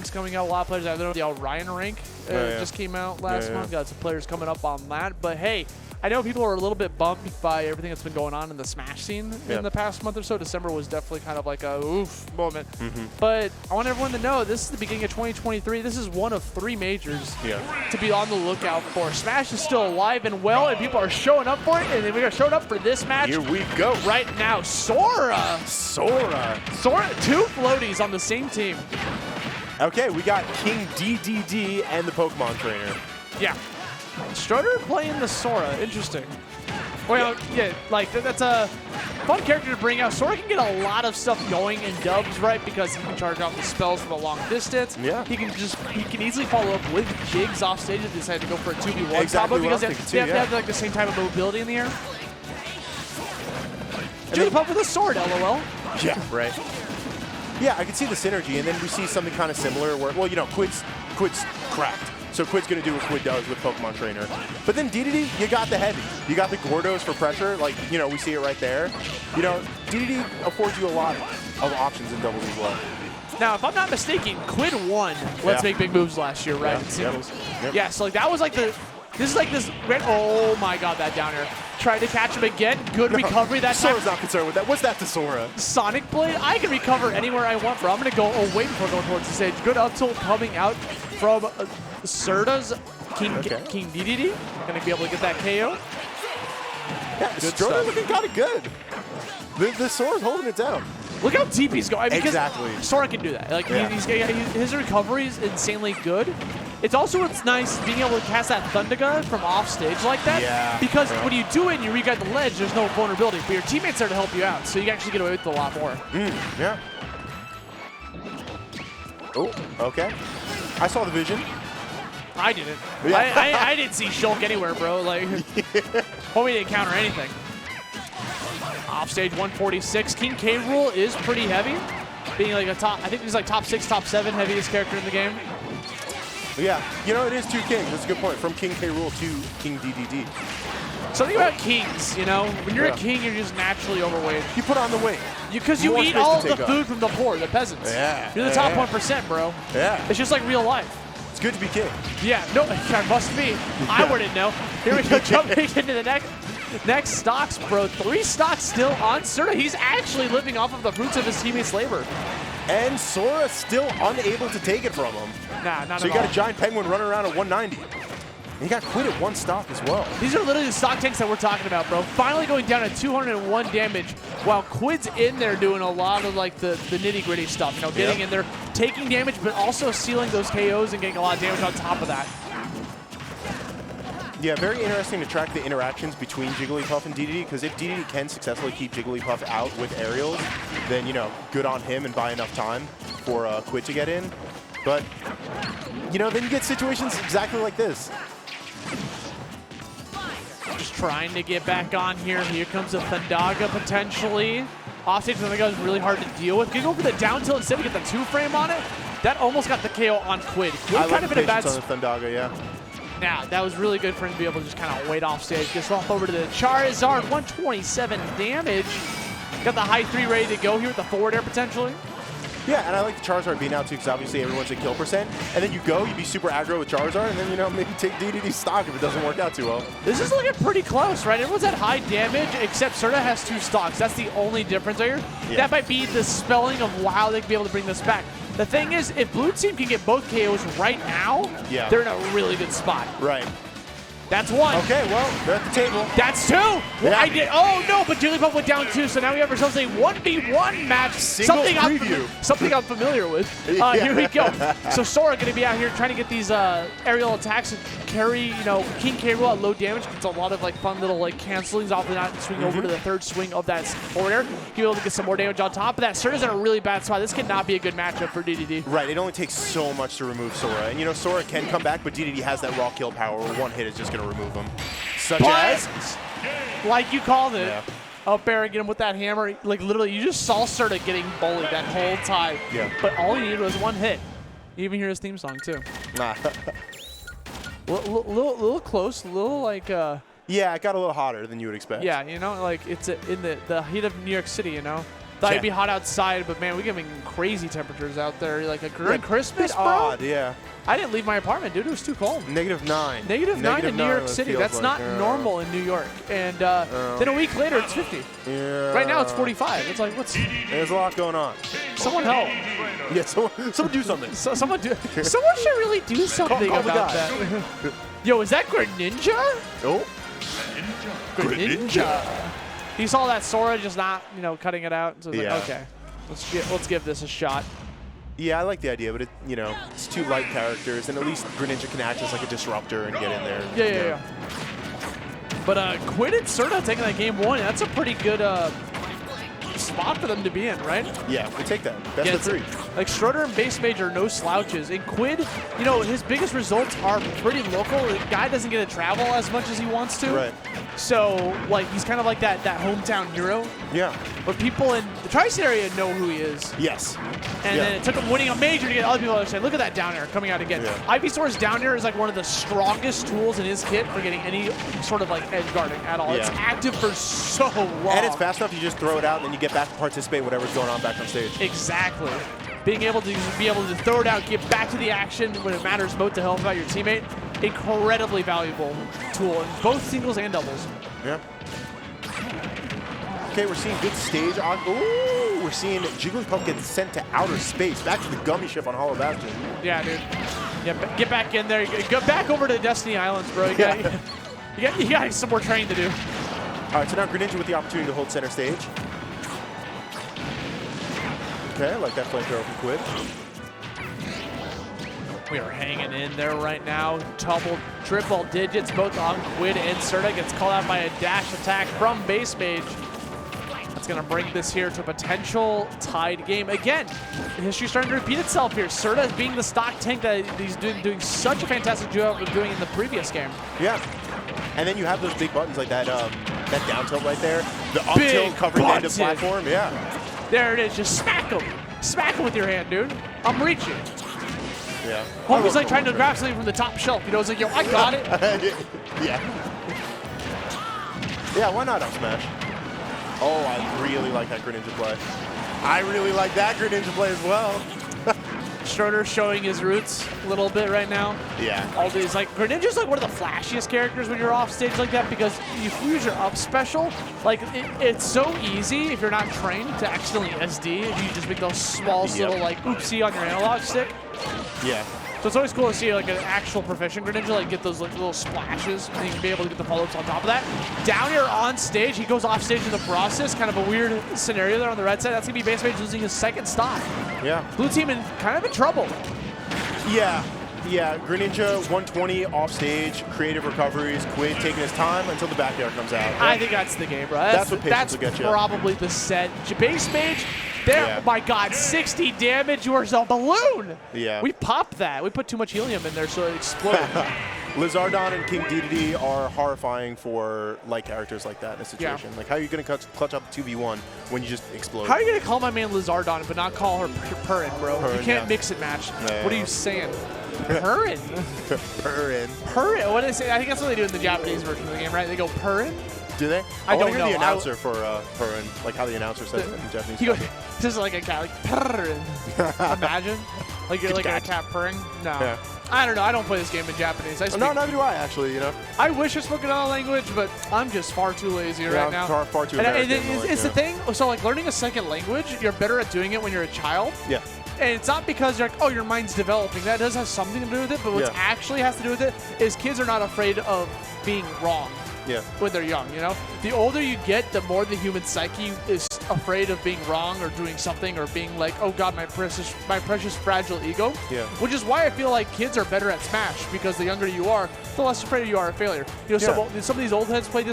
ranks coming out. A lot of players. I don't know, the Orion rank just came out last month. Got some players coming up on that. But hey, I know people are a little bit bummed by everything that's been going on in the Smash scene in the past month or so. December was definitely kind of like a oof moment. But I want everyone to know this is the beginning of 2023. This is one of 3 majors to be on the lookout for. Smash is still alive and well, and people are showing up for it. And we are showing up for this match. Here we go. Right now, Sora. 2 floaties on the same team. Okay, we got King DDD and the Pokemon trainer. Yeah. Stroder playing the Sora. Interesting. Well, yeah, like that's a fun character to bring out. Sora can get a lot of stuff going in dubs, right? Because he can charge off the spells from a long distance. Yeah. He can easily follow up with jigs off stage if they decide to go for a 2v1 Exactly combo because they have to have like the same type of mobility in the air. Jigglypuff with a sword, LOL. Yeah, right. Yeah, I can see the synergy, and then we see something kind of similar where, well, you know, Quidd's cracked. So Quidd's going to do what Quidd does with Pokemon Trainer. But then DDD, you got the heavy. You got the Gordos for pressure. Like, you know, we see it right there. You know, DDD affords you a lot of options in doubles as well. Now, if I'm not mistaken, Quidd won Let's Make Big Moves last year, right? In singles. Yeah, so like that was like the, this is like this, oh my god, that down air. Tried to catch him again. Good recovery that time. Sora's not concerned with that. What's that to Sora? Sonic Blade. I can recover anywhere I want, bro. I'm going to go away before going towards the stage. Good up tilt coming out from Serta's King DDD. Going to be able to get that KO. Yeah, Stroder looking kind of good. The Sora's holding it down. Look how deep he's going. Exactly. Sora can do that. Like his recovery is insanely good. It's also nice being able to cast that Thundaga from off stage like that. Yeah. Because when you do it and you re-guide the ledge, there's no vulnerability. But your teammates are to help you out, so you can actually get away with it a lot more. Yeah. Oh, okay. I saw the vision. I didn't. Yeah. I didn't see Shulk anywhere, bro. Like, homie didn't counter anything. Offstage 146. King K. Rool is pretty heavy. Being like a top, I think he's like top 6, top 7 heaviest character in the game. Yeah, you know, it is 2 kings. That's a good point. From King K. Rool to King DDD. Something about kings, you know? When you're a king, you're just naturally overweight. You put on the weight. Because you eat all the food from the poor, the peasants. Yeah. You're the top 1%, bro. Yeah. It's just like real life. It's good to be king. Yeah, no, it must be. I wouldn't know. Here we go, jumping into the next stocks, bro. 3 stocks still on Serta. He's actually living off of the fruits of his teammates' labor. And Sora still unable to take it from him. Nah, not at all. So you got a giant penguin running around at 190. And you got Quidd at 1 stock as well. These are literally the stock tanks that we're talking about, bro. Finally going down to 201 damage, while Quidd's in there doing a lot of like the nitty-gritty stuff. You know, getting in there, taking damage, but also sealing those KOs and getting a lot of damage on top of that. Yeah, very interesting to track the interactions between Jigglypuff and DDD, because if DDD can successfully keep Jigglypuff out with aerials, then, you know, good on him and buy enough time for Quidd to get in. But, you know, then you get situations exactly like this. Just trying to get back on here. Here comes a Thundaga potentially. Offstage Thundaga is really hard to deal with. Can go for the down tilt instead of get the 2-frame on it. That almost got the KO on Quidd. Quidd kind of in a bad spot. Thundaga, yeah. Now, that was really good for him to be able to just kind of wait off stage. Just off over to the Charizard, 127 damage. Got the high 3 ready to go here with the forward air potentially. Yeah, and I like the Charizard being out too, because obviously everyone's at kill percent. And then you go, you be super aggro with Charizard, and then, you know, maybe take DDD stock if it doesn't work out too well. This is looking pretty close, right? Everyone's at high damage, except Serta has 2 stocks. That's the only difference here. Yeah. That might be the spelling of how they can be able to bring this back. The thing is, if Blue Team can get both KOs right now, they're in a really good spot. Right. That's 1. Okay, well, they're at the table. That's 2. Yeah. Oh no, but Jigglypuff went down 2, so now we have ourselves a 1v1 match. Something I'm familiar with. Here we go. So Sora going to be out here trying to get these aerial attacks and carry, you know, King K. Rool at low damage. Gets a lot of like fun little like cancelings off the knot and swing over to the 3rd swing of that forward air. He'll be able to get some more damage on top of that. Serta's in a really bad spot. This cannot be a good matchup for DDD. Right, it only takes so much to remove Sora. And, you know, Sora can come back, but DDD has that raw kill power where 1 hit is just going to remove him. Such as? Like you called it, up there and get him with that hammer. Like literally, you just saw Serta getting bullied that whole time. Yeah. But all he needed was 1 hit. You even hear his theme song too. Nah. little close, little like. Yeah, it got a little hotter than you would expect. Yeah, you know, like it's in the heat of New York City, you know. Thought it'd be hot outside, but man, we're getting crazy temperatures out there. Like during Christmas, bro. Odd, yeah. I didn't leave my apartment, dude. It was too cold. -9. -9 in New York City. That's not normal in New York. And then a week later, it's 50. Yeah. Right now, it's 45. It's like, what's... There's a lot going on. Someone help. Yeah, someone do something. Someone should really do something call the about guy. that. Yo, is that Greninja? Oh. Greninja. He saw that Sora just not, cutting it out. So he's like, okay, let's give this a shot. Yeah, I like the idea, but it's 2 light characters, and at least Greninja can act as like a disruptor and get in there. Yeah. But Quidd and Serta taking that game 1. That's a pretty good spot for them to be in, right? Yeah, we'll take that. Best of 3. Like Stroder and BassMage are no slouches. And Quidd, his biggest results are pretty local. The guy doesn't get to travel as much as he wants to. Right. So, like, he's kind of like that hometown hero. Yeah. But people in the Tri-State area know who he is. Yes. And then it took him winning a major to get other people to say, look at that down air coming out again. Yeah. Ivysaur's down air is like one of the strongest tools in his kit for getting any sort of like edge guarding at all. Yeah. It's active for so long. And it's fast enough you just throw it out and then you get back to participate whatever's going on back on stage. Exactly. Being able to throw it out, get back to the action when it matters most to help out your teammate, incredibly valuable tool in both singles and doubles. Yeah. Okay, we're seeing good stage. Ooh, we're seeing Jigglypuff get sent to outer space, back to the gummy ship on Hollow Bastion. Yeah, dude. Yeah, get back in there. Go back over to Destiny Islands, bro. You got some more training to do. All right, so now Greninja with the opportunity to hold center stage. Okay, I like that flamethrower from Quidd. We are hanging in there right now. Triple digits both on Quidd and Serta. Gets called out by a dash attack from BassMage. That's going to bring this here to a potential tied game. Again, history starting to repeat itself here. Serta being the stock tank that he's doing such a fantastic job of doing in the previous game. Yeah. And then you have those big buttons like that that down tilt right there. The up tilt covering the end of the platform. Yeah. There it is. Just smack him. Smack him with your hand, dude. I'm reaching. Yeah. Homie's like trying to grab something from the top shelf. It's like, yo, I got it. Yeah. Yeah, why not up smash? Oh, I really like that Greninja play. I really like that Greninja play as well. Stroder showing his roots a little bit right now. Yeah. All these, like, Greninja's like one of the flashiest characters when you're off stage like that because if you use your up special, like, it's so easy if you're not trained to accidentally SD if you just make those small little, like, oopsie on your analog stick. Yeah. So it's always cool to see, like, an actual proficient Greninja, like, get those, like, little splashes and you can be able to get the follow-ups on top of that. Down here on stage, he goes off stage in the process. Kind of a weird scenario there on the red side. That's going to be BassMage losing his second stock. Yeah. Blue team kind of in trouble. Yeah. Yeah, Greninja 120 off stage, creative recoveries, Quidd taking his time until the back air comes out. I think that's the game, bro. That's what patience will get you. That's probably the set. BassMage, there, oh my God, 60 damage. You are a balloon. Yeah. We popped that. We put too much helium in there, so it exploded. Lizardon and King Dedede are horrifying for light characters like that in a situation. Yeah. Like, how are you going to clutch up the 2v1 when you just explode? How are you going to call my man Lizardon but not call her Purrin, bro? Purrin, you can't mix and match. Yeah. What are you saying? Purrin. Purrin. Purrin. What do they say? I think that's what they do in the Japanese version of the game, right? They go Purrin. Do they? I don't hear know. The announcer for Purrin, like how the announcer says it in Japanese. He goes, just like a cat, like Purrin. Imagine, like you're like a cat purring. No. Yeah. I don't know. I don't play this game in Japanese. No, neither do I, actually, I wish I spoke another language, but I'm just far too lazy right now. Far too American. It's the thing. So, like, learning a second language, you're better at doing it when you're a child. Yeah. And it's not because you're like, oh, your mind's developing. That does have something to do with it, but what actually has to do with it is kids are not afraid of being wrong. Yeah. When they're young, The older you get, the more the human psyche is afraid of being wrong or doing something or being like, oh God, my precious fragile ego. Yeah. Which is why I feel like kids are better at Smash because the younger you are, the less afraid you are of failure. Some of these old heads play this